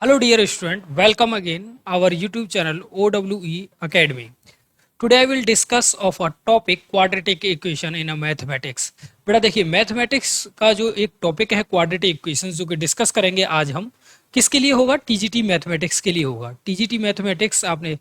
Hello dear student, welcome again our YouTube channel OWE Academy. Today I will discuss of a topic quadratic equation in a mathematics. बेटा देखिए mathematics का जो एक topic है quadratic equations जो कि discuss करेंगे आज हम किसके लिए होगा टीजीटी मैथमेटिक्स के लिए होगा। टीजीटी मैथमेटिक्स आपने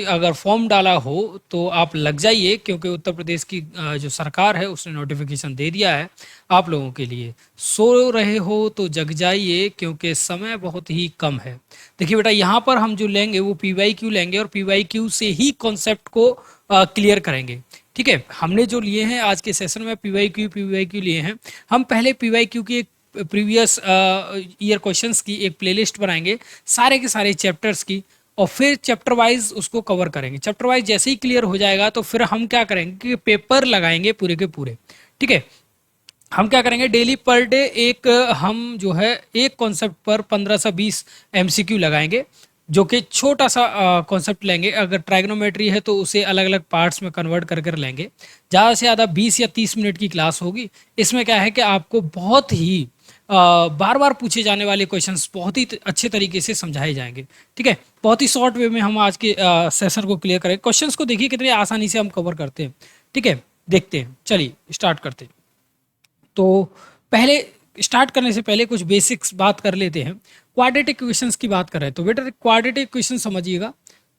अगर फॉर्म डाला हो तो आप लग जाइए क्योंकि उत्तर प्रदेश की जो सरकार है उसने नोटिफिकेशन दे दिया है आप लोगों के लिए। सो रहे हो तो जग जाइए क्योंकि समय बहुत ही कम है। देखिए बेटा यहाँ पर हम जो लेंगे वो पीवाईक्यू लेंगे और पीवाईक्यू से ही कॉन्सेप्ट को क्लियर करेंगे। ठीक है, हमने जो लिए हैं आज के सेशन में पीवाईक्यू लिए हैं। हम पहले पीवाईक्यू की एक प्रीवियस ईयर क्वेश्चंस की एक प्लेलिस्ट बनाएंगे सारे के सारे चैप्टर्स की और फिर चैप्टर वाइज उसको कवर करेंगे। चैप्टर वाइज जैसे ही क्लियर हो जाएगा तो फिर हम क्या करेंगे कि पेपर लगाएंगे पूरे के पूरे। ठीक है, हम क्या करेंगे डेली पर डे एक हम जो है एक कॉन्सेप्ट पर 15 से 20 एमसीक्यू लगाएंगे जो कि छोटा सा कॉन्सेप्ट लेंगे। अगर ट्राइग्नोमेट्री है तो उसे अलग अलग पार्ट्स में कन्वर्ट कर कर लेंगे। ज़्यादा से ज़्यादा 20 या 30 मिनट की क्लास होगी। इसमें क्या है कि आपको बहुत ही बार बार पूछे जाने वाले क्वेश्चंस बहुत ही अच्छे तरीके से समझाए जाएंगे। ठीक है, बहुत ही शॉर्ट वे में हम आज के सेशन को क्लियर करेंगे। क्वेश्चंस को देखिए कितनी आसानी से हम कवर करते हैं। ठीक है, देखते हैं, चलिए स्टार्ट करते हैं। तो पहले स्टार्ट करने से पहले कुछ बेसिक्स बात कर लेते हैं। क्वाड्रेटिक इक्वेशंस की बात कर रहे हैं तो बेटा क्वाड्रेटिक इक्वेशन समझिएगा।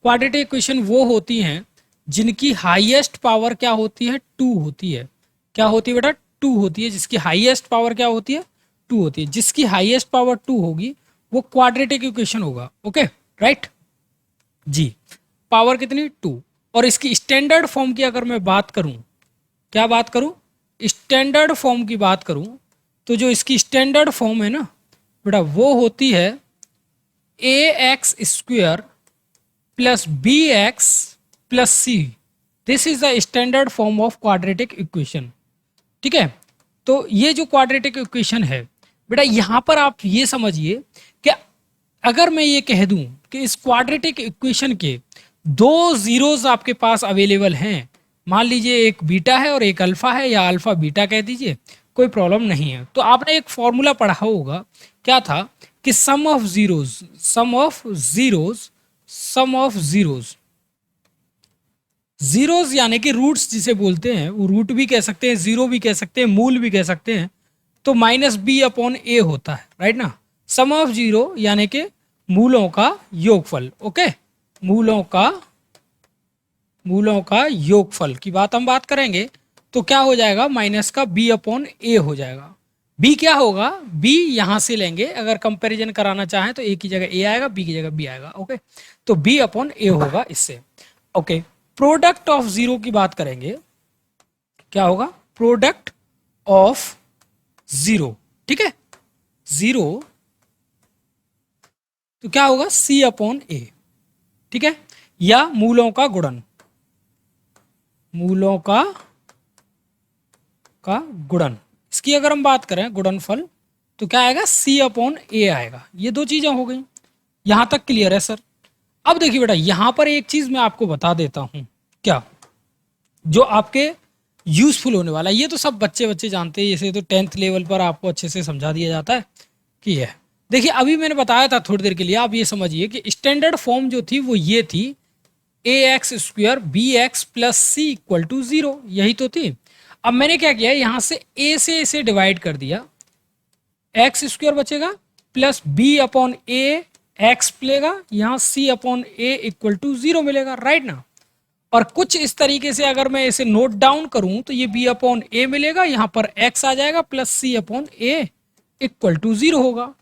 क्वाड्रेटिक इक्वेशन वो होती हैं जिनकी हाईएस्ट पावर क्या होती है, 2 होती है। क्या होती है बेटा, 2 होती है। जिसकी हाईएस्ट पावर क्या होती है, 2 होती है। जिसकी हाईएस्ट पावर 2 होगी वो क्वाड्रेटिक इक्वेशन होगा। ओके राइट जी, पावर कितनी, 2। और इसकी स्टैंडर्ड फॉर्म की अगर मैं बात करूं, क्या बात करूं, स्टैंडर्ड फॉर्म की बात करूं तो जो इसकी स्टैंडर्ड फॉर्म है ना बेटा वो होती है a x square plus b x plus c. This is the standard form of quadratic equation. ठीक है, तो ये जो क्वाड्रेटिक इक्वेशन है बेटा यहाँ पर आप ये समझिए कि अगर मैं ये कह दूं कि इस क्वाड्रेटिक इक्वेशन के 2 जीरोस आपके पास अवेलेबल हैं, मान लीजिए एक बीटा है और एक अल्फा है या अल्फा बीटा कह दीजिए, कोई प्रॉब्लम नहीं है। तो आपने एक फॉर्मूला पढ़ा होगा, क्या था कि सम ऑफ जीरोस, जीरोस यानी कि रूट्स जिसे बोलते हैं, वो रूट भी कह सकते हैं, जीरो भी कह सकते हैं, मूल भी कह सकते हैं। तो माइनस बी अपॉन ए होता है, राइट ना। सम ऑफ जीरो यानी कि मूलों का योगफल। ओके, मूलों का योगफल की हम बात करेंगे तो क्या हो जाएगा, माइनस का बी अपॉन ए हो जाएगा। बी क्या होगा, बी यहां से लेंगे, अगर कंपैरिजन कराना चाहें तो ए की जगह ए आएगा, बी की जगह बी आएगा। ओके, तो बी अपॉन ए होगा इससे। ओके, प्रोडक्ट ऑफ जीरो की बात करेंगे, क्या होगा, प्रोडक्ट ऑफ जीरो। ठीक है, जीरो तो क्या होगा, सी अपॉन ए। ठीक है, या मूलों का गुणन, मूलों का गुणन। इसकी अगर हम बात करें गुणनफल तो क्या आएगा, सी अपॉन ए आएगा। ये 2 चीजें हो गई, यहां तक क्लियर है सर। अब देखिए बेटा यहां पर एक चीज मैं आपको बता देता हूं, क्या जो आपके यूजफुल होने वाला है। ये तो सब बच्चे जानते हैं, इसे तो 10th लेवल पर आपको अच्छे से समझा दिया जाता है कि है। देखिए अभी मैंने बताया था थोड़ी देर के लिए, आप ये समझिए कि स्टैंडर्ड फॉर्म जो थी वो ये थी, a x square b x plus c equal to 0, यही तो थी। अब मैंने क्या किया, यहां से ए से इसे डिवाइड कर दिया, एक्स स्क्वायर बचेगा प्लस बी अपॉन ए एक्स मिलेगा, यहां सी अपॉन ए इक्वल टू 0 मिलेगा, राइट ना। और कुछ इस तरीके से अगर मैं इसे नोट डाउन करूं तो ये बी अपॉन ए मिलेगा, यहां पर एक्स आ जाएगा plus c upon a equal to 0 होगा।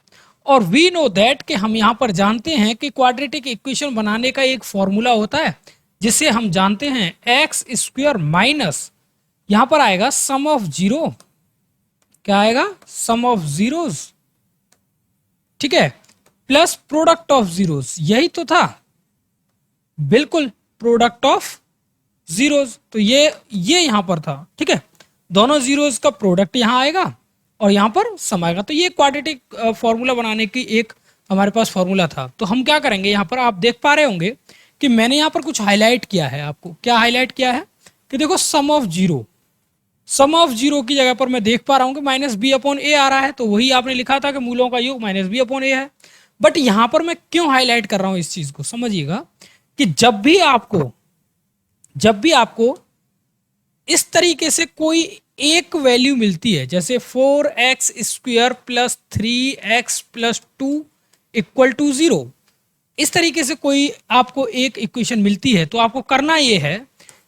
और वी नो दैट कि हम यहां पर जानते हैं कि क्वाड्रेटिक इक्वेशन बनाने का एक फॉर्मूला होता है जिसे हम जानते हैं एक्स स्क्वायर माइनस, यहां पर आएगा सम ऑफ जीरो, क्या आएगा, सम ऑफ जीरोस। ठीक है, प्लस प्रोडक्ट ऑफ जीरोस, यही तो था, बिल्कुल प्रोडक्ट ऑफ जीरोस। तो ये यहां पर था। ठीक है, दोनों जीरोस का प्रोडक्ट यहां आएगा और यहां पर सम आएगा। तो ये क्वाड्रेटिक फॉर्मूला बनाने की एक हमारे पास फॉर्मूला था। तो हम क्या करेंगे, यहां पर आप देख पा रहे होंगे कि मैंने यहां पर कुछ हाईलाइट किया है। आपको क्या हाईलाइट किया है कि देखो sum of zero, sum of zero की जगह पर मैं देख पा रहा हूं कि माइनस बी अपॉन ए आ रहा है, तो वही आपने लिखा था कि मूलों का योग माइनस बी अपॉन ए है। बट यहां पर मैं क्यों हाईलाइट कर रहा हूं इस चीज को, समझिएगा कि जब भी आपको इस तरीके से कोई एक वैल्यू मिलती है, जैसे 4x² plus 3x plus 2 equal to 0, इस तरीके से कोई आपको एक इक्वेशन मिलती है, तो आपको करना यह है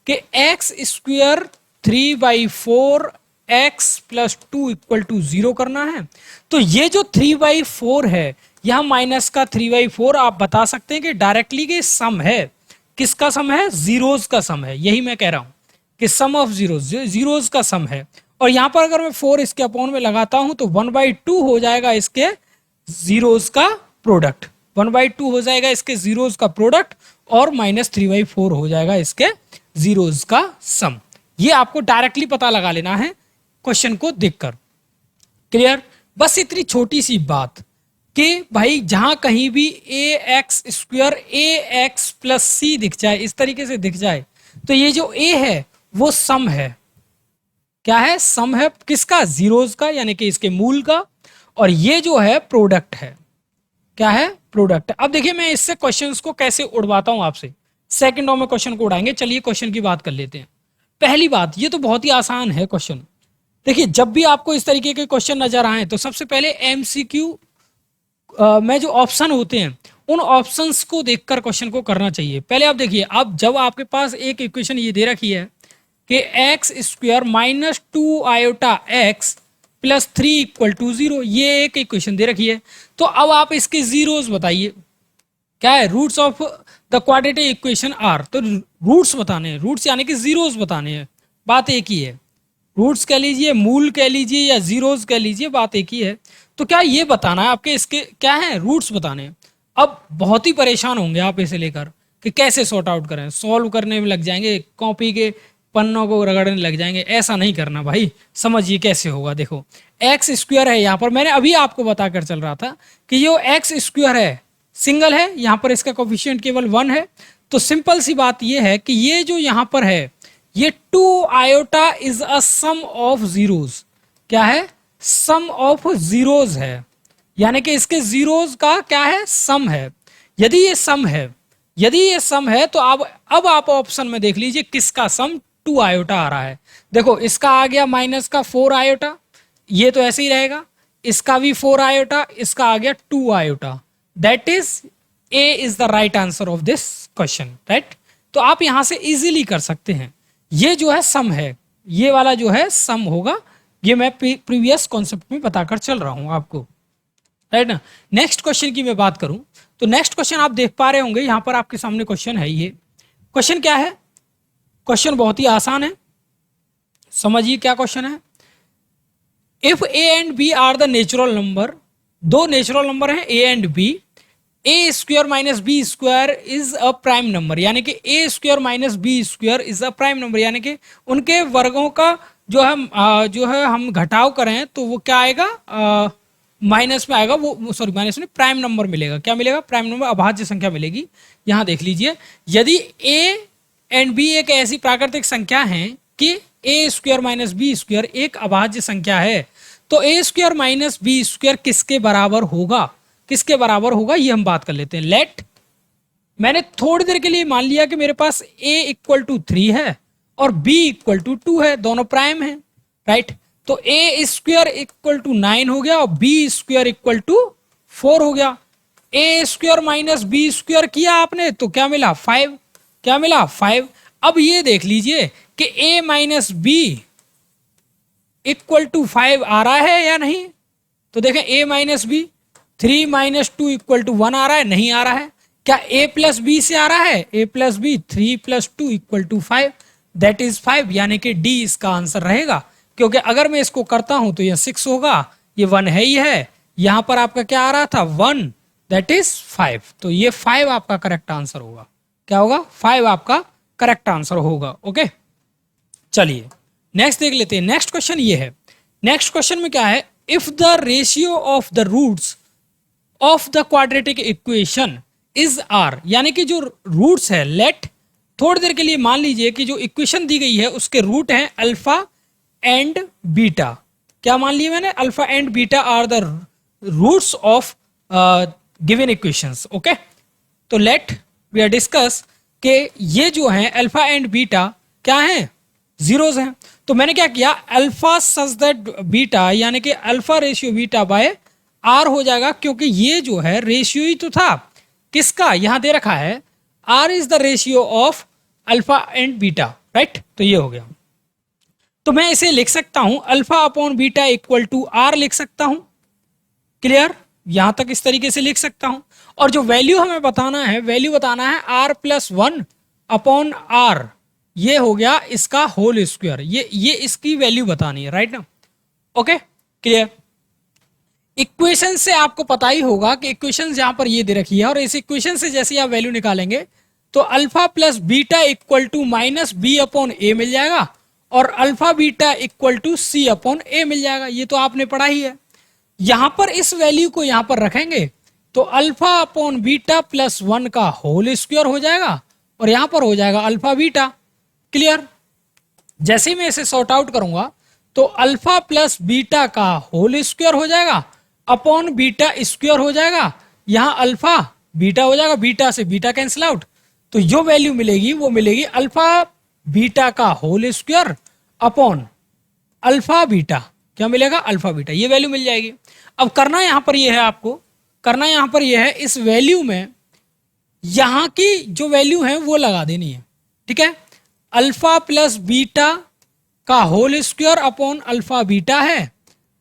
कि x² 3/4 x plus 2 equal to 0 करना है। तो ये जो 3/4 है, यह माइनस का 3/4 आप बता सकते हैं कि डायरेक्टली के सम है। किसका सम है? जीरोज का सम है। यही मैं कह रहा हूं कि सम ऑफ जीरोज का सम है। और यहां पर अगर मैं 4 इसके अपॉन में लगाता हूं तो 1/2 हो जाएगा इसके जीरोज का प्रोडक्ट, 1/2 हो जाएगा इसके जीरोज का प्रोडक्ट, और माइनस 3/4 हो जाएगा इसके जीरोज का सम। ये आपको डायरेक्टली पता लगा लेना है क्वेश्चन को देखकर। क्लियर? बस इतनी छोटी सी बात कि भाई जहां कहीं भी ax² ax प्लस सी दिख जाए, इस तरीके से दिख जाए, तो ये जो a है वो सम है। क्या है? सम है। किसका? जीरोज का, यानी कि इसके मूल का। और ये जो है प्रोडक्ट है। क्या है? प्रोडक्ट। अब देखिए मैं इससे क्वेश्चंस को कैसे उड़वाता हूं आपसे, सेकंडों में क्वेश्चन को उड़ाएंगे। चलिए क्वेश्चन की बात कर लेते हैं। पहली बात, ये तो बहुत ही आसान है क्वेश्चन। देखिए जब भी आपको इस तरीके के क्वेश्चन नजर आए तो सबसे पहले एमसीक्यू में जो ऑप्शन होते हैं उन ऑप्शंस को देखकर क्वेश्चन को करना चाहिए। पहले आप देखिए, अब जब आपके पास एक इक्वेशन ये दे रखी है कि x² minus 2 iota x plus 3 equal to 0, ये एक इक्वेशन दे रखी है, तो अब आप इसके जीरोस बताइए। क्या है? Roots of the quadratic equation are. तो रूट्स बताने हैं, रूट्स यानी कि जीरोस बताने हैं। बात एक ही है, रूट्स कह लीजिए, मूल कह लीजिए, या जीरोस कह लीजिए, बात एक ही है। तो क्या ये बताना है आपके, इसके क्या है? रूट्स बताने हैं। अब बहुत ही परेशान होंगे आप इसे लेकर कि कैसे सॉर्ट आउट करें, सॉल्व करने में लग जाएंगे, कॉपी के पन्नों को रगड़ने लग जाएंगे। ऐसा नहीं करना भाई, समझिए कैसे होगा। देखो x² है, यहां पर मैंने अभी आपको बताकर चल रहा था कि ये x² है, सिंगल है, यहां पर इसका कोफिशिएंट केवल 1 है। तो सिंपल सी बात ये है कि ये जो यहां पर है, ये 2 iota is a sum of zeros. क्या है? सम ऑफ जीरोज है, यानी कि इसके जीरोज का क्या है? सम है। यदि ये सम है तो अब आप ऑप्शन में देख लीजिए किसका सम 2 आयोटा आ रहा है। देखो इसका आ गया माइनस का 4 आयोटा, ये तो ऐसे ही रहेगा। इसका भी 4 आयोटा, इसका आ गया 2 iota. That is a is the right answer of this question, right. तो आप यहां से इजीली कर सकते हैं। ये जो है सम है, ये वाला जो है सम होगा। ये मैं प्रीवियस कॉन्सेप्ट में बताकर चल रहा हूं आपको, राइट ना। नेक्स्ट क्वेश्चन की मैं बात करूं तो नेक्स्ट क्वेश्चन आप देख पा रहे होंगे, यहां पर आपके सामने क्वेश्चन है। ये क्वेश्चन क्या है? क्वेश्चन बहुत ही आसान है, समझिए क्या क्वेश्चन है। If a and b are the natural number, दो नेचुरल नंबर हैं a and b, a² minus b square is a prime number, यानी कि a² minus b square is a prime number, यानी कि उनके वर्गों का जो है हम घटाव करें तो वो क्या आएगा? माइनस में आएगा। वो सॉरी माइनस में प्राइम नंबर मिलेगा। क्या मिलेगा? प्राइम नंबर, अभाज्य संख्या मिलेगी। यहां देख लीजिए, यदि a एंड b एक ऐसी प्राकृतिक संख्या है कि a² माइनस बी स्क्वायर एक अभाज्य संख्या है, तो a² माइनस बी स्क्वायर किसके बराबर होगा? किसके बराबर होगा ये हम बात कर लेते हैं। लेट, मैंने थोड़ी देर के लिए मान लिया कि मेरे पास a इक्वल टू 3 है और b इक्वल टू 2 है, दोनों प्राइम है, राइट। तो a² इक्वल टू 9 हो गया और b² इक्वल टू 4 हो गया। a² माइनस बी स्क्वायर किया आपने तो क्या मिला? 5। क्या मिला? 5। अब ये देख लीजिए कि a minus b equal to 5 आ रहा है या नहीं। तो देखें a minus b, 3 minus 2 equal to 1 आ रहा है, नहीं आ रहा है। क्या a प्लस बी से आ रहा है? a plus b, 3 plus 2 equal to 5, that is 5, यानी कि डी इसका आंसर रहेगा। क्योंकि अगर मैं इसको करता हूं तो यह 6 होगा, ये 1 है ही है, यहां पर आपका क्या आ रहा था? 1, दैट इज 5। तो ये 5 आपका करेक्ट आंसर होगा। क्या होगा? 5 आपका करेक्ट आंसर होगा। ओके, चलिए नेक्स्ट देख लेते हैं। नेक्स्ट क्वेश्चन ये है। नेक्स्ट क्वेश्चन में क्या है? If the ratio of the roots of the quadratic equation is r, यानी कि जो रूट्स है, लेट, थोड़ी देर के लिए मान लीजिए कि जो इक्वेशन दी गई है उसके रूट हैं अल्फा एंड बीटा। क्या मान लिया मैंने? Alpha and beta are the roots of given equations. Okay, तो लेट वी आर डिस्कस कि ये जो है अल्फा एंड बीटा क्या है, जीरोज हैं। तो मैंने क्या किया, अल्फा सच दैट बीटा यानी कि alpha ratio beta by r हो जाएगा, क्योंकि ये जो है रेशियो ही तो था किसका, यहां दे रखा है r is the ratio of alpha and beta, right. तो ये हो गया। तो मैं इसे लिख सकता हूं alpha upon beta equal to r लिख सकता हूं। क्लियर, यहां तक इस तरीके से लिख सकता हूं। और जो वैल्यू हमें बताना है, वैल्यू बताना है r plus one upon r, ये हो गया इसका होल स्क्वायर, ये इसकी वैल्यू बतानी है, राइट ना। Okay, clear. इक्वेशन से आपको पता ही होगा कि इक्वेशन यहां पर ये दे रखी है, और इस इक्वेशन से जैसे आप वैल्यू निकालेंगे तो alpha plus beta equal to minus b upon a मिल जाएगा, और alpha beta equal to c upon a मिल जाएगा। ये तो आपने पढ़ा ही है। यहां पर इस वैल्यू को यहां पर रखेंगे तो alpha upon beta plus one का होल स्क्वायर हो जाएगा, और यहां पर हो जाएगा अल्फा बीटा। क्लियर, जैसे ही मैं इसे सॉर्ट आउट करूंगा तो अल्फा प्लस बीटा का होल स्क्वायर हो जाएगा अपॉन बीटा स्क्वायर हो जाएगा, यहां अल्फा बीटा हो जाएगा, बीटा से बीटा कैंसिल आउट, तो जो वैल्यू मिलेगी वो मिलेगी अल्फा बीटा का whole square upon alpha beta, क्या मिलेगा, अल्फा बीटा, ये वैल्यू मिल जाएगी। अब करना यहां पर ये है, आपको करना यहां पर ये है इस वैल्यू में यहां की जो वैल्यू है वो लगा देनी है। ठीक है, अल्फा प्लस बीटा का whole square upon alpha beta है,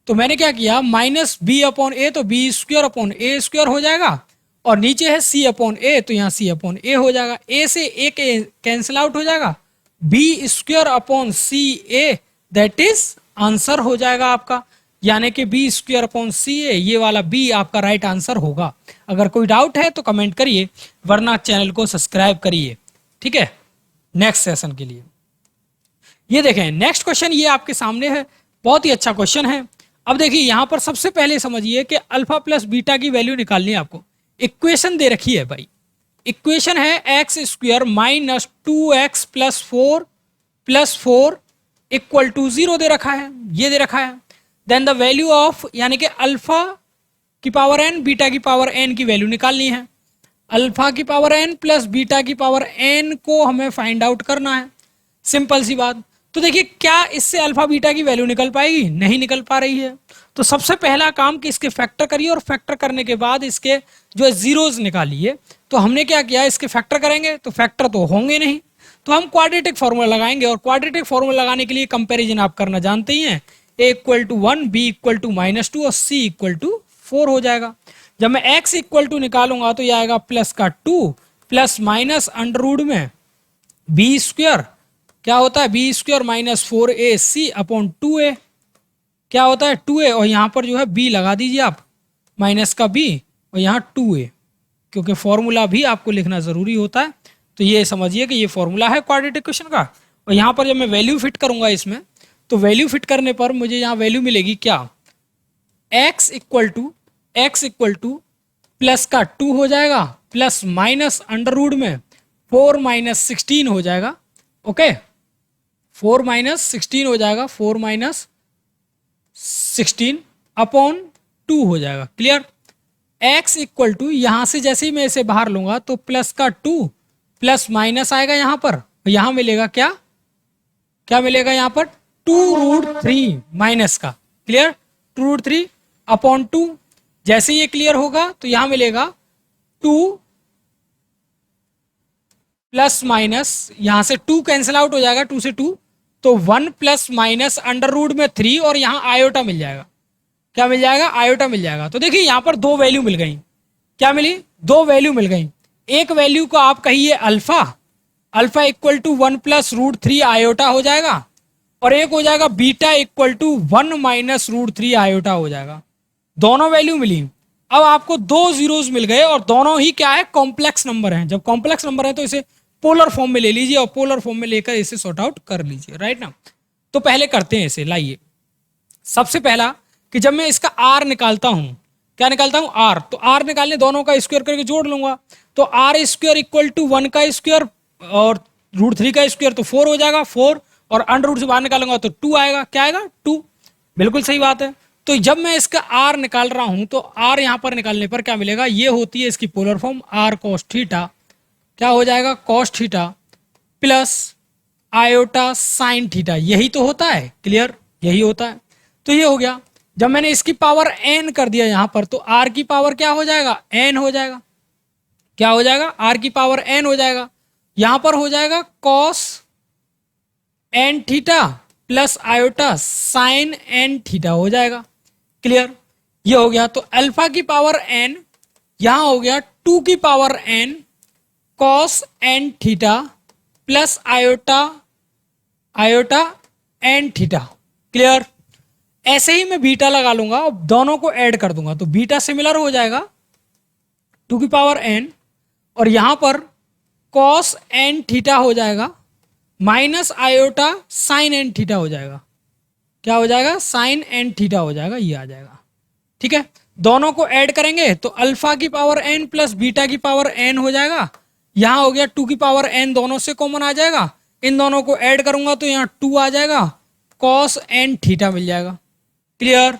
तो मैंने क्या किया माइनस बी अपॉन ए, तो बी स्क्वायर अपॉन ए स्क्वायर हो जाएगा, और नीचे है सी अपॉन ए, तो यहां सी अपॉन ए हो जाएगा, ए से ए कैंसिल आउट हो जाएगा, b square upon c a, that is answer हो जाएगा आपका, यानी कि b square upon c a, ये वाला बी आपका राइट आंसर होगा। अगर कोई डाउट है तो कमेंट करिए, वरना चैनल को सब्सक्राइब करिए। ठीक है, नेक्स्ट सेशन के लिए ये देखें नेक्स्ट क्वेश्चन, ये आपके सामने है, बहुत ही अच्छा क्वेश्चन है। अब देखिए यहां पर सबसे पहले समझिए कि अल्फा प्लस बीटा की वैल्यू निकालनी है आपको। इक्वेशन दे रखी है भाई, इक्वेशन है x square minus two x plus four equal to zero दे रखा है, ये दे रखा है। देन द वैल्यू ऑफ यानी कि अल्फा की पावर एन बीटा की पावर एन की वैल्यू निकालनी है। अल्फा की पावर एन प्लस बीटा की पावर एन को हमें फाइंड आउट करना है, सिंपल सी बात। तो देखिए क्या इससे अल्फा बीटा की वैल्यू निकल पाएगी, नहीं निकल पा रही है। तो सबसे पहला काम कि इसके फैक्टर करिए, और फैक्टर करने के बाद इसके जो जीरोज निकालिए। तो हमने क्या किया, इसके फैक्टर करेंगे तो फैक्टर तो होंगे नहीं, तो हम क्वाड्रेटिक फॉर्मूला लगाएंगे, और क्वाड्रेटिक फॉर्मूला लगाने के लिए कंपैरिजन आप करना जानते ही हैं, a equal to one, b equal to minus two, और सी इक्वल टू फोर हो जाएगा। जब मैं एक्स इक्वल टू निकालूंगा तो ये आएगा प्लस का two plus minus under root में बी स्क्वायर, क्या होता है b square minus four a c upon two a, क्या होता है टू ए, और यहां पर जो है बी लगा दीजिए आप, माइनस का बी और यहाँ टू ए, क्योंकि फॉर्मूला भी आपको लिखना जरूरी होता है। तो ये समझिए कि ये फॉर्मूला है क्वाड्रेटिक इक्वेशन का। और यहाँ पर जब मैं वैल्यू फिट करूंगा इसमें, तो वैल्यू फिट करने पर मुझे यहाँ वैल्यू मिलेगी क्या, x इक्वल टू प्लस का टू हो जाएगा प्लस माइनस अंडर रूट में फोर माइनस सिक्सटीन हो जाएगा। ओके, फोर माइनस सिक्सटीन हो जाएगा, four minus sixteen upon two हो जाएगा। क्लियर, x इक्वल टू यहां से जैसे ही मैं इसे बाहर लूंगा तो प्लस का टू प्लस माइनस आएगा यहां पर, यहां मिलेगा क्या, क्या मिलेगा यहां पर टू रूट थ्री माइनस का। Clear, two root three upon two, जैसे ये क्लियर होगा तो यहां मिलेगा टू प्लस माइनस, यहां से टू कैंसिल आउट हो जाएगा, टू से टू, तो one plus minus under root में थ्री, और यहां आयोटा मिल जाएगा, क्या मिल जाएगा, आयोटा मिल जाएगा। तो देखिए यहां पर दो वैल्यू मिल गई, क्या मिली, दो वैल्यू मिल गई। एक वैल्यू को आप कहिए alpha, alpha equal to one plus root three iota हो जाएगा, और एक हो जाएगा beta equal to one minus root three iota हो जाएगा। दोनों वैल्यू मिली। अब आपको दो जीरोस मिल गए, और दोनों ही क्या है, कॉम्प्लेक्स नंबर हैं। जब कॉम्प्लेक्स नंबर है तो इसे पोलर फॉर्म में ले लीजिए, और पोलर फॉर्म में लेकर इसे सॉर्ट आउट कर लीजिए, राइट ना। तो पहले करते हैं इसे, लाइए। सबसे पहला कि जब मैं इसका आर निकालता हूं, क्या निकालता हूं, आर, तो आर निकालने दोनों का स्क्वायर करके जोड़ लूंगा, तो r square equal to one का स्क्वायर और रूट थ्री का स्क्वायर, तो फोर हो जाएगा, फोर, और अंडर रूट से बाहर निकालूंगा तो टू आएगा, क्या आएगा, टू। बिल्कुल सही बात है। तो जब मैं इसका आर निकाल रहा हूं तो आर यहां पर निकालने पर क्या मिलेगा, ये होती है इसकी polar form r cos theta, क्या हो जाएगा cos theta plus iota sine theta, यही तो होता है, क्लियर, यही होता है। तो ये हो गया। जब मैंने इसकी पावर एन कर दिया यहां पर तो आर की पावर क्या हो जाएगा, एन हो जाएगा, क्या हो जाएगा, आर की पावर एन हो जाएगा। यहां पर हो जाएगा cos n theta plus iota sine n theta हो जाएगा, क्लियर, ये हो गया। तो अल्फा की पावर एन यहां हो गया 2 की power n cos n theta plus iota iota n theta, clear. ऐसे ही मैं बीटा लगा लूंगा और दोनों को ऐड कर दूंगा तो बीटा सिमिलर हो जाएगा 2 की पावर एन और यहां पर कॉस एन थीटा हो जाएगा minus iota sine n theta हो जाएगा, क्या हो जाएगा, साइन एन थीटा हो जाएगा, ये आ जाएगा, ठीक है। दोनों को ऐड करेंगे तो अल्फा की पावर एन प्लस बीटा की पावर एन हो जाएगा। यहां हो गया 2 की पावर एन, दोनों से कॉमन आ जाएगा, इन दोनों को ऐड करूंगा तो यहां 2 आ जाएगा, कॉस एन थीटा मिल जाएगा, क्लियर,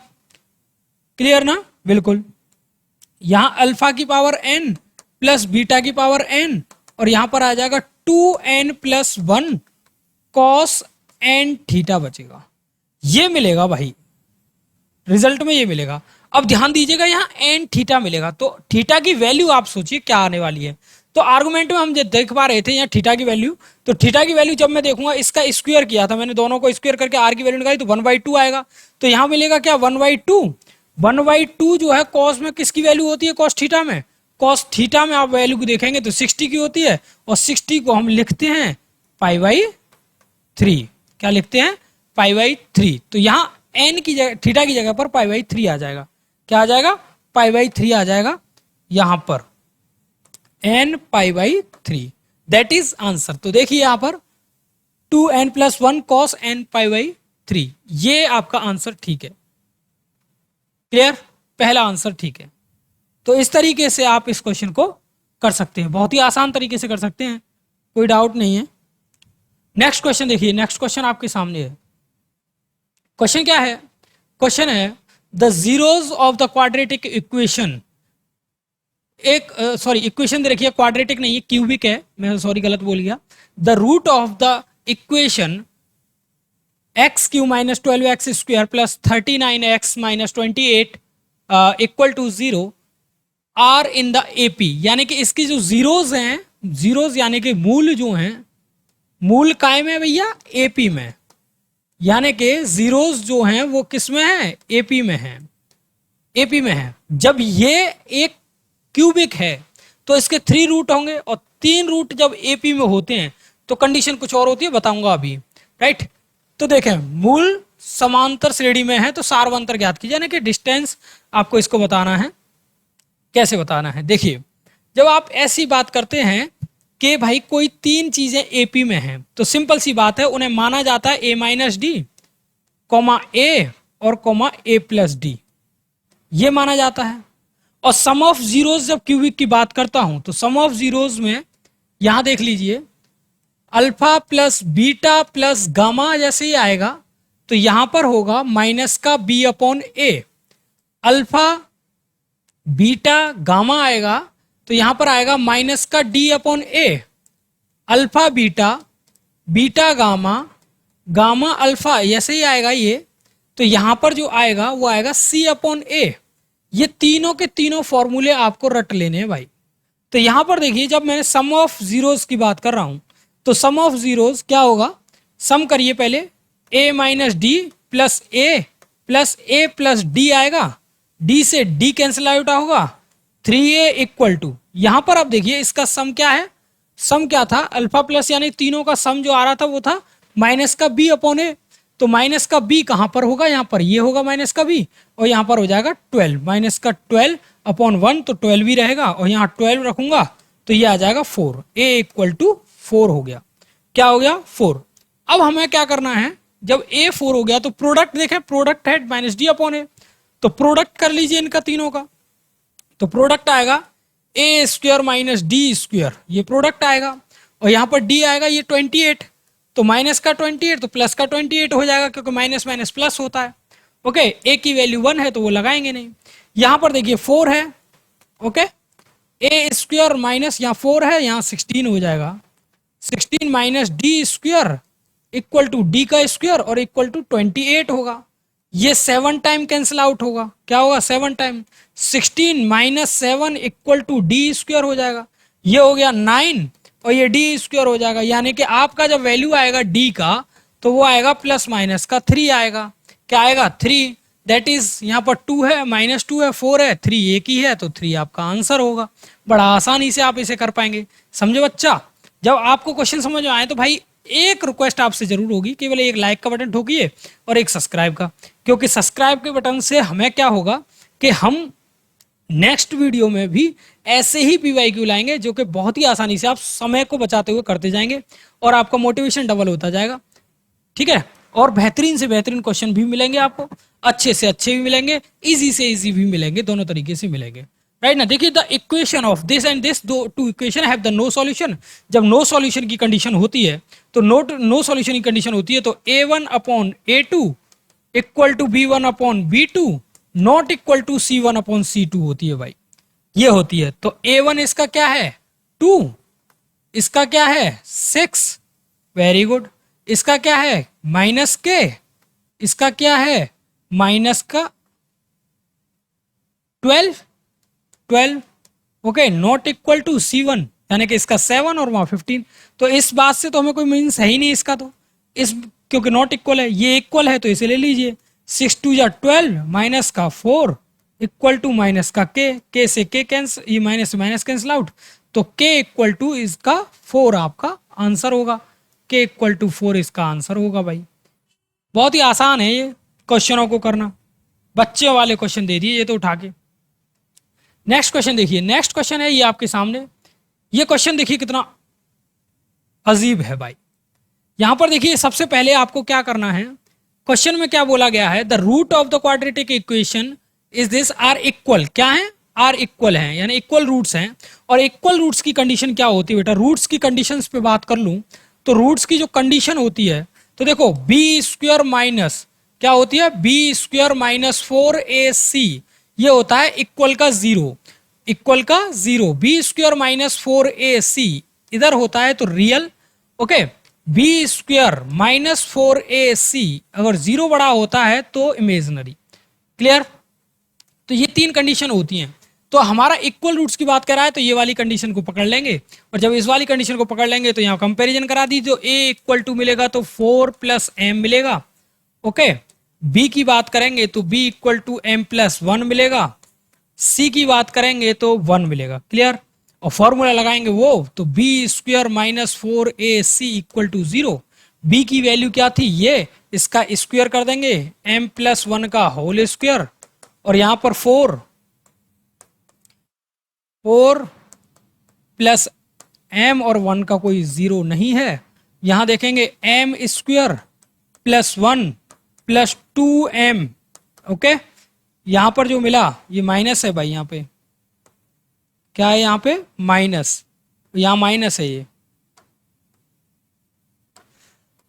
क्लियर ना, बिल्कुल। यहां अल्फा की पावर एन प्लस बीटा की पावर एन और यहां पर आ जाएगा 2n plus 1 cos n theta बचेगा, ये मिलेगा भाई, रिजल्ट में ये मिलेगा। अब ध्यान दीजिएगा यहाँ एन थीटा मिलेगा तो थीटा की वैल्यू आप सोचिए क्या आने वाली है। तो आर्गुमेंट में हम जब देख पा रहे थे यहाँ थीटा की वैल्यू, तो थीटा की वैल्यू जब मैं देखूंगा, इसका स्क्वायर किया था मैंने, दोनों को स्क्वायर करके आर की वैल्यू निकाली तो 1/2 आएगा। तो यहाँ मिलेगा क्या 1/2, 1/2 जो है कॉस में किसकी वैल्यू होती है, कॉस थीटा में, कॉस थीटा में आप वैल्यू को देखेंगे तो 60 की होती है और 60 को हम लिखते हैं π/3, क्या लिखते हैं π/3। तो यहाँ एन की जगह, थीटा की जगह पर π/3 आ जाएगा, क्या आ जाएगा π/3 आ जाएगा यहां पर n π/3, दैट इज आंसर। तो देखिए यहां पर 2n + 1 cos n π/3, ये आपका आंसर ठीक है, क्लियर, पहला आंसर ठीक है। तो इस तरीके से आप इस क्वेश्चन को कर सकते हैं, बहुत ही आसान तरीके से कर सकते हैं, कोई डाउट नहीं है। नेक्स्ट क्वेश्चन देखिए, नेक्स्ट क्वेश्चन आपके सामने है। क्वेश्चन क्या है, क्वेश्चन है the zeros of the quadratic equation, एक सॉरी इक्वेशन दे रखी है, क्वाड्रेटिक नहीं है क्यूबिक है, मैं सॉरी गलत बोल गया। The root of the equation x³ - 12x² plus 39x - 28 equal to 0 are in the AP, यानी कि इसकी जो जीरोज हैं, जीरोज यानी कि मूल जो हैं, मूल काय में भैया, एपी में, यानी कि जीरोज जो हैं वो किस में है, एपी में है, एपी में है। जब ये एक क्यूबिक है तो इसके 3 रूट होंगे और 3 रूट जब एपी में होते हैं तो कंडीशन कुछ और होती है, बताऊंगा अभी, राइट। तो देखें मूल समांतर श्रेणी में है तो सार्वंतर ज्ञात कीजिए, यानी कि डिस्टेंस आपको इसको बताना है, कैसे बताना है। देखिए जब आप ऐसी बात करते हैं कि भाई कोई 3 चीजें एपी में हैं तो सिंपल सी बात है, उन्हें माना जाता है a-d, a और a+d, ये माना जाता है। और सम ऑफ जीरोज जब क्यूबिक की बात करता हूं तो सम ऑफ जीरोज में यहां देख लीजिए alpha plus beta plus gamma जैसे ही आएगा तो यहां पर होगा माइनस का b/a, अल्फा बीटा गामा आएगा तो यहां पर आएगा माइनस का d/a, alpha beta beta gamma gamma alpha ऐसे ही आएगा ये, तो यहां पर जो आएगा वो आएगा c/a। ये तीनों के तीनों फॉर्मूले आपको रट लेने हैं भाई। तो यहां पर देखिए जब मैं सम ऑफ जीरोज की बात कर रहा हूं तो सम ऑफ जीरोज क्या होगा, सम करिए पहले, a - d plus a plus d आएगा, d से d कैंसिल आउट होगा, 3a इक्वल टू, यहां पर आप देखिए इसका सम क्या है, सम क्या था, अल्फा प्लस यानी तीनों का सम जो आ रहा था वो था माइनस का b/a, तो माइनस का b कहां पर होगा, यहां पर ये होगा माइनस का b और यहां पर हो जाएगा 12, माइनस का 12/1 तो 12 ही रहेगा और यहां 12 रखूंगा तो ये आ जाएगा 4, a इक्वल टू 4 हो गया, क्या हो गया 4। अब हमें क्या करना है, जब a 4 हो गया तो प्रोडक्ट देखें, प्रोडक्ट है -d/a, तो प्रोडक्ट कर लीजिए इनका तीनों का, तो प्रोडक्ट आएगा a² - d², ये प्रोडक्ट आएगा और यहां पर d आएगा ये 28, तो माइनस का 28 तो प्लस का 28 हो जाएगा क्योंकि माइनस माइनस प्लस होता है, ओके, ए की वैल्यू 1 है तो वो लगाएंगे नहीं। यहां पर देखिए 4 है, ओके, ए स्क्वायर माइनस यहाँ 4 है, यहाँ 16 हो जाएगा, 16 minus d square equal to d का स्क्वायर और इक्वल टू 28 होगा। ये 7 टाइम कैंसिल आउट होगा, क्या होगा 7 time, 16 minus 7 equal to d square हो जाएगा, ये हो गया 9 और ये डी स्क्वायर हो जाएगा। यानी कि आपका जब वैल्यू आएगा डी का तो वो आएगा प्लस माइनस का 3 आएगा, क्या आएगा 3, दैट इज यहाँ पर 2 है, -2 है, 4 है, 3 एक ही है तो 3 आपका आंसर होगा। बड़ा आसानी से आप इसे कर पाएंगे, समझे बच्चा। जब आपको क्वेश्चन समझ में आए तो भाई एक रिक्वेस्ट आपसे जरूर होगी, केवल एक लाइक का बटन ठोकिए और एक सब्सक्राइब का, क्योंकि सब्सक्राइब के बटन से हमें क्या होगा कि हम नेक्स्ट वीडियो में भी ऐसे ही पीवाईक्यू लाएंगे जो कि बहुत ही आसानी से आप समय को बचाते हुए करते जाएंगे और आपका मोटिवेशन डबल होता जाएगा, ठीक है। और बेहतरीन से बेहतरीन क्वेश्चन भी मिलेंगे आपको, अच्छे से अच्छे भी मिलेंगे, इजी से इजी भी मिलेंगे, दोनों तरीके से मिलेंगे, राइट ना। देखिए the equation of this and this, दो two equation have the no solution. जब नो सॉल्यूशन की कंडीशन होती है तो नो सॉल्यूशन की कंडीशन होती है तो a1 upon a2 equal to b1 upon b2 not equal to c1 upon c2 होती है भाई, ये होती है। तो a1 इसका क्या है 2, इसका क्या है 6, वेरी गुड, इसका क्या है माइनस के, इसका क्या है माइनस का 12, okay, not equal to C1 यानी कि इसका 7 और वहां 15। तो इस बात से तो हमें कोई मीन्स है ही नहीं इसका, तो इस क्योंकि नॉट इक्वल है, ये इक्वल है तो इसे ले लीजिए, 6 2 या 12 माइनस का 4 इक्वल टू माइनस का के से के कैंसिल, ये माइनस से माइनस कैंसिल आउट, तो के इक्वल टू इसका 4 आपका आंसर होगा, के इक्वल टू 4 इसका आंसर होगा भाई। बहुत ही आसान है ये क्वेश्चनों को करना, बच्चे वाले क्वेश्चन दे दिए ये तो उठा के। नेक्स्ट क्वेश्चन देखिए, नेक्स्ट क्वेश्चन है ये आपके सामने, ये क्वेश्चन देखिए कितना अजीब है भाई। यहां पर देखिए सबसे पहले आपको क्या करना है, क्वेश्चन में क्या बोला गया है, the root of the quadratic equation is this are equal, क्या है आर इक्वल है यानी इक्वल रूट्स हैं। और इक्वल रूट्स की कंडीशन क्या होती है बेटा, रूट्स की कंडीशंस पे बात कर लूं तो रूट्स की जो कंडीशन होती है तो देखो बी स्क्वायर माइनस क्या होती है, बी स्क्वायर माइनस 4ac, ये होता है इक्वल का 0, इक्वल का 0, बी स्क्वायर माइनस 4ac इधर होता है तो real, okay, b square minus 4ac अगर 0 बड़ा होता है तो इमेजिनरी, क्लियर। तो ये 3 कंडीशन होती हैं, तो हमारा इक्वल रूट्स की बात कर रहा है तो ये वाली कंडीशन को पकड़ लेंगे, और जब इस वाली कंडीशन को पकड़ लेंगे तो यहाँ कंपैरिजन करा दी, तो a इक्वल टू मिलेगा तो 4 प्लस m मिलेगा, ओके। b की बात करेंगे तो b equal to m plus 1 मिलेगा, c की बात करेंगे तो 1 मिलेगा, क्लियर। और फॉर्मूला लगाएंगे वो तो b square minus 4ac equal to 0, b की वैल्यू क्या थी ये, इसका स्क्वायर कर देंगे m प्लस 1 का होल स्क्वायर, और यहां पर 4 प्लस m और 1 का कोई 0 नहीं है, यहां देखेंगे m square plus 1 plus 2m, okay. यहां पर जो मिला ये माइनस है भाई, यहां पे क्या है, यहां पे माइनस, यहां माइनस है,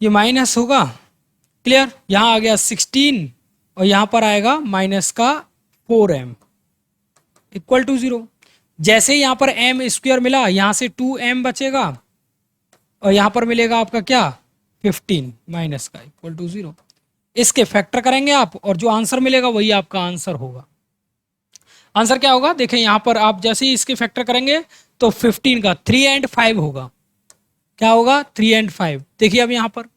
ये माइनस होगा, क्लियर। यहां आ गया 16 और यहां पर आएगा माइनस का 4m इक्वल टू 0। जैसे ही यहां पर m स्क्वायर मिला यहां से 2m बचेगा और यहां पर मिलेगा आपका क्या 15 माइनस का इक्वल टू 0। इसके फैक्टर करेंगे आप और जो आंसर मिलेगा वही आपका आंसर होगा। आंसर क्या होगा, देखें यहां पर आप जैसे ही इसके फैक्टर करेंगे तो 15 का 3 एंड 5 होगा, क्या होगा 3 एंड 5। देखिए अब यहां पर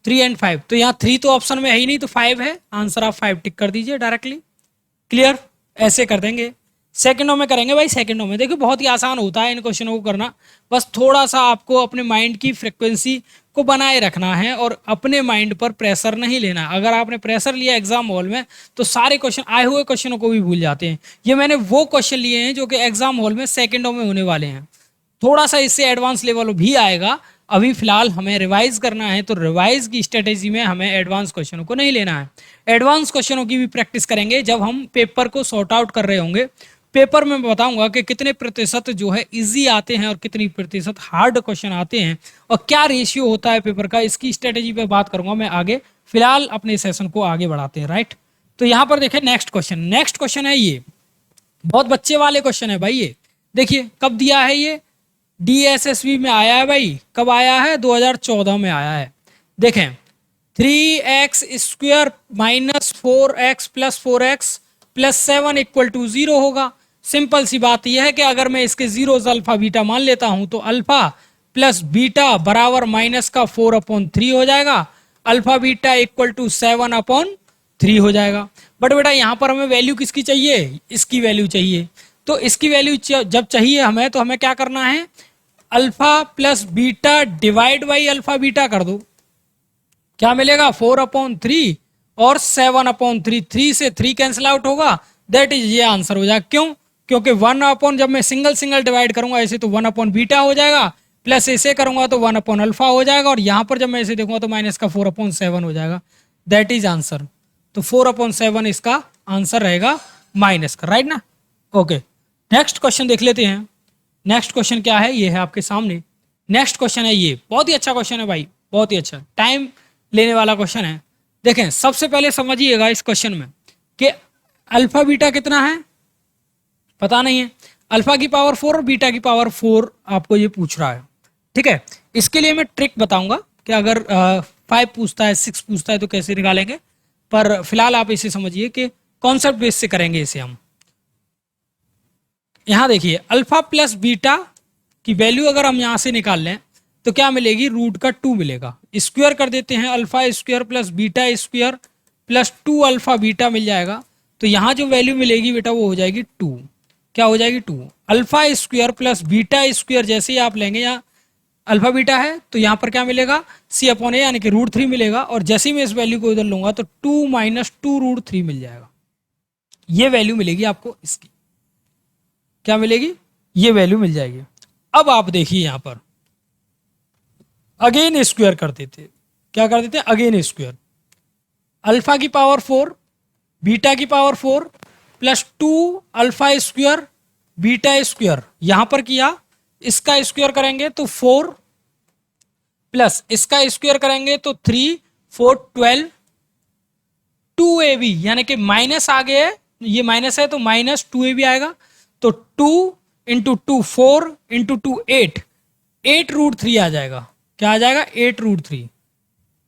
3 एंड 5, तो यहाँ 3 तो ऑप्शन में है ही नहीं तो 5 है, आंसर आप 5 टिक कर दीजिए डायरेक्टली, क्लियर। ऐसे कर देंगे, सेकंडों में करेंगे भाई, सेकंडों में। देखिए बहुत ही आसान होता है इन क्वेश्चनों को करना, बस थोड़ा सा आपको अपने माइंड की फ्रिक्वेंसी को बनाए रखना है और अपने माइंड पर प्रेशर नहीं लेना। अगर आपने प्रेशर लिया एग्जाम हॉल में तो सारे क्वेश्चन, आए हुए क्वेश्चनों को भी भूल जाते हैं। ये मैंने वो क्वेश्चन लिए हैं जो कि एग्जाम हॉल में सेकंडों में होने वाले हैं, थोड़ा सा इससे एडवांस लेवल भी आएगा। अभी फिलहाल हमें रिवाइज करना है तो रिवाइज की स्ट्रेटेजी में हमें एडवांस क्वेश्चनों को नहीं लेना है। एडवांस क्वेश्चनों की भी प्रैक्टिस करेंगे जब हम पेपर को सॉर्ट आउट कर रहे होंगे। पेपर में बताऊंगा कि कितने प्रतिशत जो है इजी आते हैं और कितनी प्रतिशत हार्ड क्वेश्चन आते हैं और क्या रेशियो होता है पेपर का, इसकी स्ट्रेटेजी पे बात करूंगा मैं आगे। फिलहाल अपने सेशन को आगे बढ़ाते हैं, राइट। तो यहाँ पर देखें नेक्स्ट क्वेश्चन है ये, बहुत बच्चे वाले क्वेश्चन है भाई ये। देखिए कब दिया है ये, DSSB में आया है भाई, कब आया है, 2014 में आया है। देखें 3x square minus 4x plus 4x plus 7 equal to 0 होगा। सिंपल सी बात यह है कि अगर मैं इसके जीरोस अल्फा बीटा मान लेता हूं तो अल्फा प्लस बीटा बराबर माइनस का 4/3 हो जाएगा, अल्फा बीटा इक्वल टू 7/3 हो जाएगा। बट बेटा यहाँ पर हमें वैल्यू किसकी चाहिए, इसकी वैल्यू चाहिए। तो इसकी वैल्यू जब चाहिए हमें, तो हमें क्या करना है, alpha plus beta divide by alpha beta कर दो, क्या मिलेगा 4/3 और 7/3, 3 से 3 कैंसिल आउट होगा, दैट इज ये आंसर हो जाएगा। क्यों, क्योंकि 1 जब मैं सिंगल डिवाइड करूंगा ऐसे तो 1 बीटा हो जाएगा, प्लस ऐसे करूंगा तो 1 अल्फा हो जाएगा, और यहां पर जब मैं ऐसे देखूंगा तो माइनस का 4/7 हो जाएगा, दैट इज आंसर। तो 4/7 इसका आंसर रहेगा माइनस का, राइट ना। ओके नेक्स्ट क्वेश्चन देख लेते हैं। नेक्स्ट क्वेश्चन क्या है, ये है आपके सामने। नेक्स्ट क्वेश्चन है ये, बहुत ही अच्छा क्वेश्चन है भाई, बहुत ही अच्छा, टाइम लेने वाला क्वेश्चन है। देखें सबसे पहले समझिएगा इस क्वेश्चन में कि अल्फा बीटा कितना है पता नहीं है, अल्फा की पावर 4 और बीटा की पावर 4 आपको ये पूछ रहा है, ठीक है। इसके लिए मैं ट्रिक बताऊंगा कि अगर 5 पूछता है 6 पूछता है तो कैसे निकालेंगे, पर फिलहाल आप इसे समझिए कि कॉन्सेप्ट बेस से करेंगे इसे हम। यहां देखिए अल्फा प्लस बीटा की वैल्यू अगर हम यहां से निकाल लें तो क्या मिलेगी, रूट का 2 मिलेगा। स्क्वायर कर देते हैं, alpha square plus beta square plus 2 alpha beta मिल जाएगा। तो यहां जो वैल्यू मिलेगी बेटा वो हो जाएगी 2, क्या हो जाएगी 2। Alpha square plus beta square जैसे ही आप लेंगे, यहाँ अल्फा बीटा है तो यहाँ पर क्या मिलेगा, C/A यानी कि √3 मिलेगा, और जैसे ही मैं इस वैल्यू को इधर लूंगा तो 2 माइनस 2√3 मिल जाएगा। ये वैल्यू मिलेगी आपको इसकी, क्या मिलेगी, ये वैल्यू मिल जाएगी। अब आप देखिए यहां पर अगेन स्क्वायर कर देते, क्या कर देते हैं, अगेन स्क्वायर, अल्फा की पावर 4 बीटा की power 4 plus 2 alpha square beta square, यहां पर किया, इसका स्क्वायर करेंगे तो 4 प्लस इसका स्क्वायर करेंगे तो 3 4 12 2ab, यानी कि माइनस आ गया, ये माइनस है तो माइनस 2ab आएगा, तो 2 इंटू 2 4 इंटू 2 8 8√3 आ जाएगा, क्या आ जाएगा 8√3।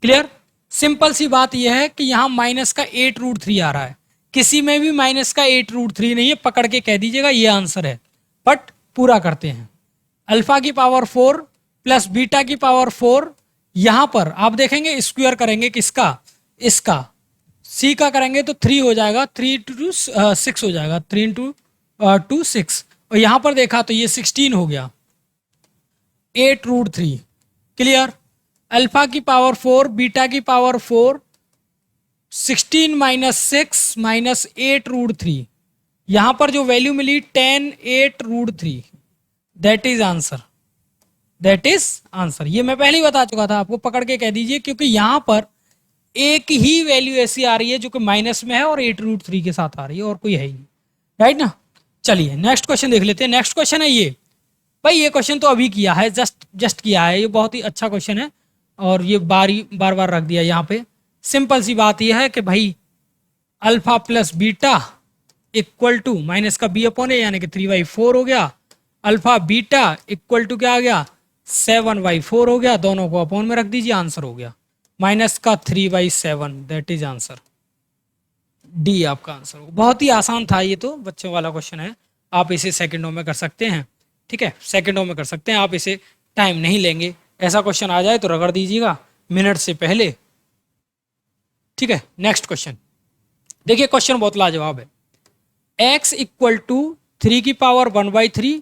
क्लियर, सिंपल सी बात यह है कि यहां माइनस का 8√3 आ रहा है, किसी में भी माइनस का 8√3 नहीं है, पकड़ के कह दीजिएगा ये आंसर है। बट पूरा करते हैं, अल्फा की पावर 4 प्लस बीटा की पावर 4, यहां पर आप देखेंगे स्क्वायर करेंगे किसका, इसका, सी का करेंगे तो 3 हो जाएगा, 3 इंटू 6 हो जाएगा, 3 इंटू 2 6, और यहां पर देखा तो ये 16 हो गया, 8√3। क्लियर, अल्फा की पावर 4 बीटा की पावर 4, 16 माइनस 6 माइनस 8√3, यहां पर जो वैल्यू मिली 10 8√3, that is answer, that is answer. ये मैं पहले ही बता चुका था आपको, पकड़ के कह दीजिए, क्योंकि यहां पर एक ही वैल्यू ऐसी आ रही है जो कि माइनस में है और 8√3 के साथ आ रही है, और कोई है ही नहीं, राइट ना। चलिए नेक्स्ट क्वेश्चन देख लेते हैं। नेक्स्ट क्वेश्चन है ये भाई, ये क्वेश्चन तो अभी किया है, जस्ट किया है, ये बहुत ही अच्छा क्वेश्चन है, और ये बार बार रख दिया यहाँ पे। सिंपल सी बात यह है कि भाई alpha plus beta equal to minus का B/A यानी कि 3/4 हो गया, अल्फा बीटा इक्वल टू क्या आ गया 7/4 हो गया, दोनों को अपॉन में रख दीजिए, आंसर हो गया माइनस का 3/7, दैट इज आंसर, डी आपका आंसर होगा। बहुत ही आसान था, ये तो बच्चों वाला क्वेश्चन है, आप इसे सेकंडों में कर सकते हैं, ठीक है, सेकंडों में कर सकते हैं, आप इसे टाइम नहीं लेंगे। ऐसा क्वेश्चन आ जाए तो रगड़ दीजिएगा मिनट से पहले, ठीक है। नेक्स्ट क्वेश्चन देखिए, क्वेश्चन बहुत लाजवाब है। x इक्वल टू 3 की पावर 1/3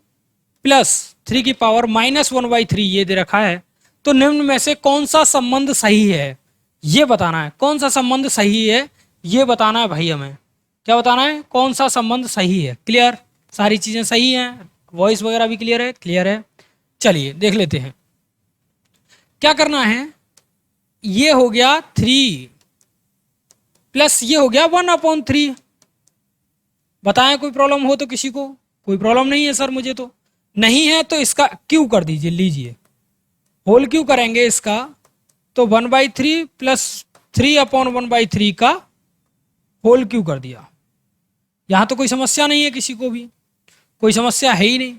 प्लस 3 की पावर माइनस 1/3 ये दे रखा है, तो निम्न में से कौन सा संबंध सही है, ये बताना है। कौन सा संबंध सही है ये बताना है भाई हमें, क्या बताना है, कौन सा संबंध सही है। क्लियर, सारी चीजें सही हैं, वॉइस वगैरह भी क्लियर है, क्लियर है। चलिए देख लेते हैं क्या करना है। ये हो गया 3 प्लस ये हो गया 1/3। बताएं कोई प्रॉब्लम हो तो किसी को, कोई प्रॉब्लम नहीं है सर मुझे तो, नहीं है तो इसका क्यू कर दीजिए, लीजिए होल क्यू करेंगे इसका, तो 1/3 प्लस 3/1/3 का होल क्यों कर दिया, यहाँ तो कोई समस्या नहीं है, किसी को भी कोई समस्या है ही नहीं।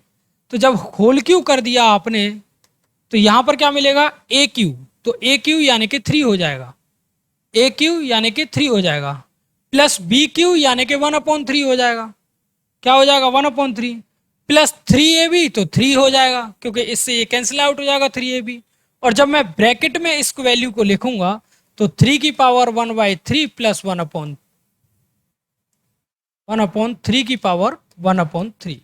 तो जब होल क्यू कर दिया आपने तो यहाँ पर क्या मिलेगा, ए क्यू, तो ए क्यू यानी कि 3 हो जाएगा, ए क्यू यानी कि 3 हो जाएगा, प्लस बी क्यू यानी कि 1/3 हो जाएगा। क्या हो जाएगा, 1/3 प्लस 3ab, तो 3 हो जाएगा क्योंकि इससे ये कैंसिल आउट हो जाएगा 3ab। और जब मैं ब्रैकेट में इस वैल्यू को लिखूंगा तो 3 की पावर 1/3 प्लस 1/3 की पावर 1/3।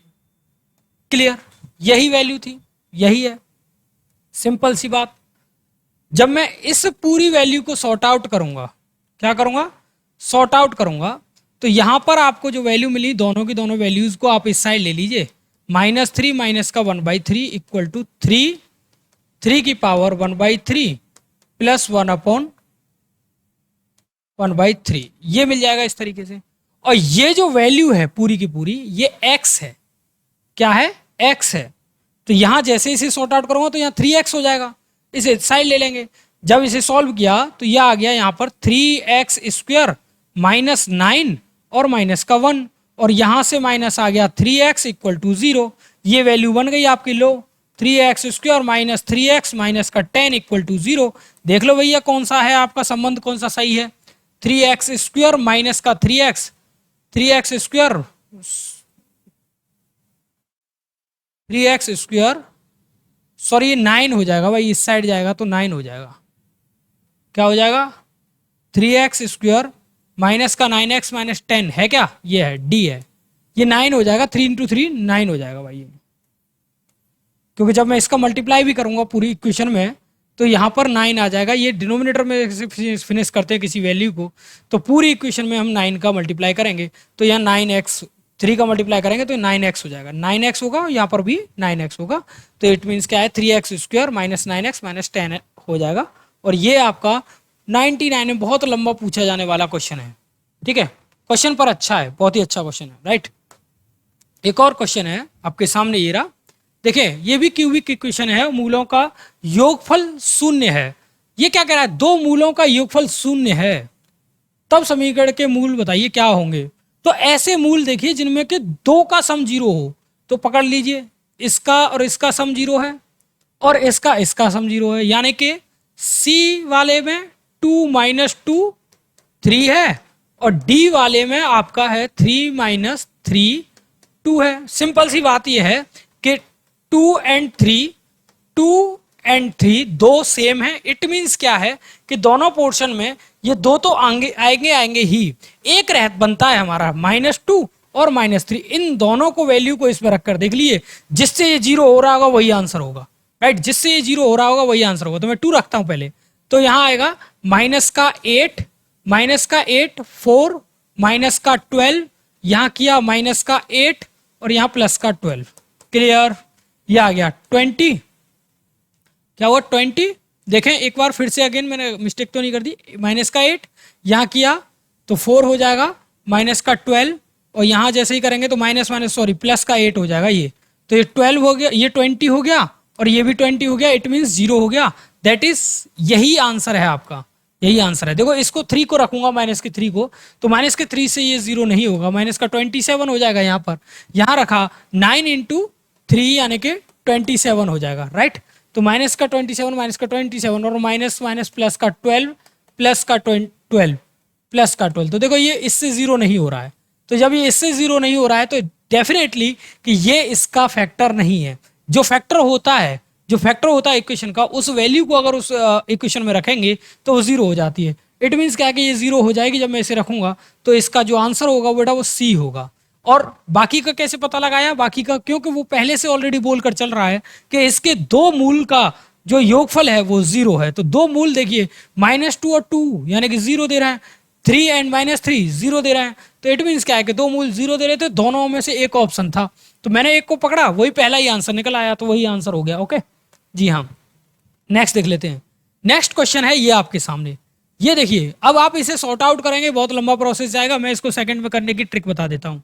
क्लियर, यही वैल्यू थी, यही है, सिंपल सी बात। जब मैं इस पूरी वैल्यू को सॉर्ट आउट करूंगा, क्या करूंगा, सॉर्ट आउट करूंगा, तो यहां पर आपको जो वैल्यू मिली, दोनों की दोनों वैल्यूज को आप इस साइड ले लीजिए, -3 माइनस का 1/3 इक्वल टू 3 की पावर 1/3 प्लस 1/3, ये मिल जाएगा इस तरीके से। और ये जो वैल्यू है पूरी की पूरी, ये x है, क्या है, x है। तो यहां जैसे इसे सॉर्ट आउट करूंगा तो यहाँ 3x हो जाएगा, इसे साइड ले लेंगे। जब इसे सॉल्व किया तो यह आ गया यहाँ पर 3x² -9 और माइनस का 1, और यहां से माइनस आ गया 3x इक्वल टू 0। ये वैल्यू बन गई आपकी लो, 3x² माइनस 3x माइनस का 10 इक्वल टू 0। देख लो भैया कौन सा है आपका संबंध, कौन सा सही है, 3x² माइनस का 3x, 3x², 3x², सॉरी ये 9 हो जाएगा भाई, इस साइड जाएगा तो 9 हो जाएगा। क्या हो जाएगा, 3x² माइनस का 9x माइनस 10 है क्या, ये है, डी है, ये 9 हो जाएगा, 3 × 3 9 हो जाएगा भाई ये। क्योंकि जब मैं इसका मल्टीप्लाई भी करूंगा पूरी इक्वेशन में तो यहाँ पर 9 आ जाएगा। ये डिनोमिनेटर में फिनिश करते हैं किसी वैल्यू को, तो पूरी इक्वेशन में हम 9 का मल्टीप्लाई करेंगे, तो यहाँ 9x, 3 का मल्टीप्लाई करेंगे तो 9x हो जाएगा, 9x होगा, यहाँ पर भी 9x होगा। तो इट मीन्स क्या है, 3x² माइनस 9x माइनस 10 हो जाएगा। और ये आपका 99 में बहुत लंबा पूछा जाने वाला क्वेश्चन है, ठीक है, क्वेश्चन पर अच्छा है, बहुत ही अच्छा क्वेश्चन है, राइट। एक और क्वेश्चन है आपके सामने, ये रहा, देखिए ये भी क्यूबिक इक्वेशन है, मूलों का योगफल 0 है। ये क्या कह रहा है, 2 मूलों का योगफल 0 है, तब समीकरण के मूल बताइए क्या होंगे। तो ऐसे मूल देखिए जिनमें कि 2 का सम 0 हो, तो पकड़ लीजिए इसका और इसका सम 0 है और इसका सम 0 है, यानी कि सी वाले में 2 - 2 3 है और डी वाले में आपका है 3 - 3 2 है। सिंपल सी बात यह है कि 2 एंड 3 दो सेम है। इट मीन्स क्या है कि दोनों पोर्शन में ये दो तो आएंगे ही, एक रहत बनता है हमारा -2 और -3, इन दोनों को वैल्यू को इसमें रखकर देख लिए, जिससे ये 0 हो रहा होगा वही आंसर होगा, राइट, जिससे ये 0 हो रहा होगा वही आंसर होगा। तो मैं 2 रखता हूं पहले, तो यहां आएगा -8 4 -12, यहां किया -8 और यहां +12, क्लियर, ये आ गया 20, क्या हुआ 20, देखें एक बार फिर से अगेन, मैंने मिस्टेक तो नहीं कर दी, -8 यहाँ किया तो 4 हो जाएगा, -12 और यहाँ जैसे ही करेंगे तो +8 हो जाएगा ये, तो ये 12 हो गया, ये 20 हो गया और ये भी 20 हो गया, इट मीन्स 0 हो गया। दैट इज, यही आंसर है आपका, यही आंसर है। देखो इसको 3 को रखूंगा, -3 को, तो -3 से ये 0 नहीं होगा, -27 हो जाएगा यहाँ पर, यहाँ रखा 9 × 3 यानी कि 27 हो जाएगा, राइट। तो -27 और माइनस प्लस का 12 प्लस का 12, तो देखो ये इससे 0 नहीं हो रहा है। तो जब ये इससे 0 नहीं हो रहा है तो डेफिनेटली कि ये इसका फैक्टर नहीं है। जो फैक्टर होता है इक्वेशन का, उस वैल्यू को अगर उस इक्वेशन में रखेंगे तो वो 0 हो जाती है। इट मीन्स क्या है कि ये 0 हो जाएगी जब मैं इसे रखूंगा, तो इसका जो आंसर होगा बेटा वो सी होगा। और बाकी का कैसे पता लगाया, बाकी का क्योंकि वो पहले से ऑलरेडी बोलकर चल रहा है कि इसके 2 मूल का जो योगफल है वो 0 है। तो 2 मूल देखिए, -2 और 2 यानी कि 0 दे रहा है, 3 एंड -3 0 दे रहा है। तो इट मीन्स क्या है कि 2 मूल 0 दे रहे थे, दोनों में से एक ऑप्शन था, तो मैंने एक को पकड़ा, वही पहला ही आंसर निकल आया, तो वही आंसर हो गया। ओके जी हाँ, नेक्स्ट देख लेते हैं। नेक्स्ट क्वेश्चन है ये आपके सामने, ये देखिए, अब आप इसे सॉर्ट आउट करेंगे, बहुत लंबा प्रोसेस जाएगा, मैं इसको सेकंड में करने की ट्रिक बता देता हूं।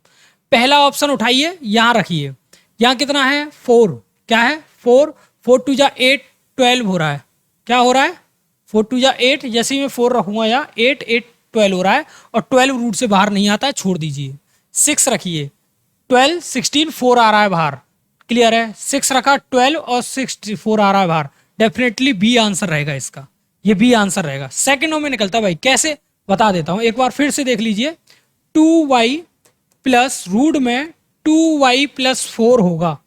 पहला ऑप्शन उठाइए, यहां रखिए, यहां कितना है 4, क्या है 4 2 जा 8 12 हो रहा है, क्या हो रहा है 4 2 जा 8, जैसे ही मैं 4 रखूंगा यहाँ 8 8 12 हो रहा है और 12 रूट से बाहर नहीं आता है, छोड़ दीजिए। 6 रखिए, 12 16 4 आ रहा है बाहर, क्लियर है। 6 रखा, 12 और 6 4 आ रहा है बाहर, डेफिनेटली बी आंसर रहेगा इसका, ये बी आंसर रहेगा। सेकंडों में निकलता है भाई, कैसे बता देता हूं, एक बार फिर से देख लीजिए। 2y प्लस रूट में 2y प्लस 4 होगा,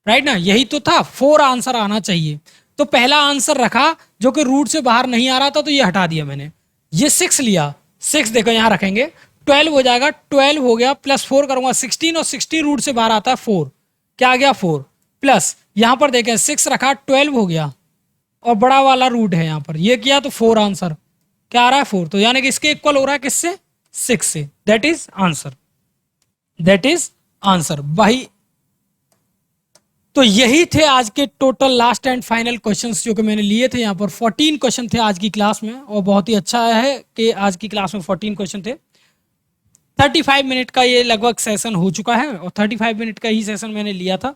राइट ना, यही तो था, 4 आंसर आना चाहिए। तो पहला आंसर रखा जो कि रूट से बाहर नहीं आ रहा था, तो ये हटा दिया मैंने। ये 6 लिया, 6 देखो यहां रखेंगे, 12 हो जाएगा, 12 हो गया प्लस 4 करूंगा 16, और 16 रूट से बाहर आता है 4, क्या आ गया 4, प्लस यहां पर देखें 6 रखा, 12 हो गया और बड़ा वाला रूट है यहां पर, ये किया तो 4 आंसर, क्या आ रहा है 4, तो यानी कि इसके इक्वल हो रहा है किससे, 6 से, that is answer, that is answer भाई। तो यही थे आज के total last and final questions जो कि मैंने लिए थे यहाँ पर। 14 क्वेश्चन थे आज की क्लास में, और बहुत ही अच्छा है कि आज की क्लास में 14 क्वेश्चन थे। 35 मिनट का ये लगभग सेशन हो चुका है, और 35 मिनट का ही सेशन मैंने लिया था।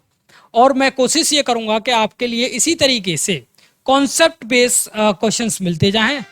और मैं कोशिश ये करूंगा कि आपके लिए इसी तरीके से कॉन्सेप्ट बेस्ड क्वेश्चंस मिलते जाएं,